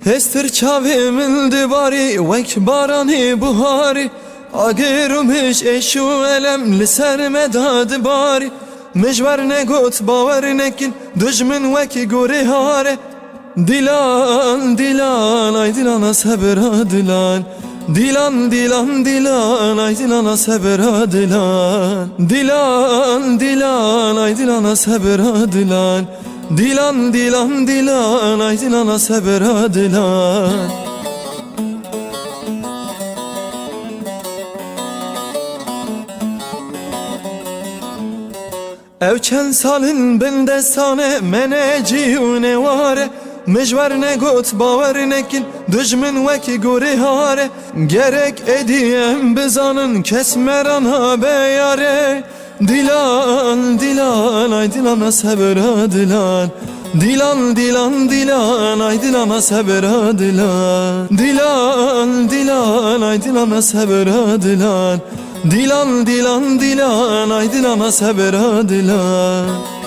Hestır çavê min dibarî wek baranê buharî Agêr mij eşû elem li ser me da dibarî Mijwer negot bawer nekin dijmin wekî gorê hare Dilan dilan ay dilana sebra dilan Dilan dilan dilan ay dilana sebra dilan Dilan dilan ay dilana sebra dilan Dilan dilan dilan ay dilana sebra dilan Ev çend salin bin destane mene cîûne ware Mijwer negot bawer nekin dijmin wekî gorê hare Gerek ediyem bizanin kes merana beyare Dilan dilan ay dilana sebra dilan Dilan dilan dilan ay dilana sebra dilan Dilan dilan ay dilana sebra dilan Dilan dilan dilan ay dilana sebra dilan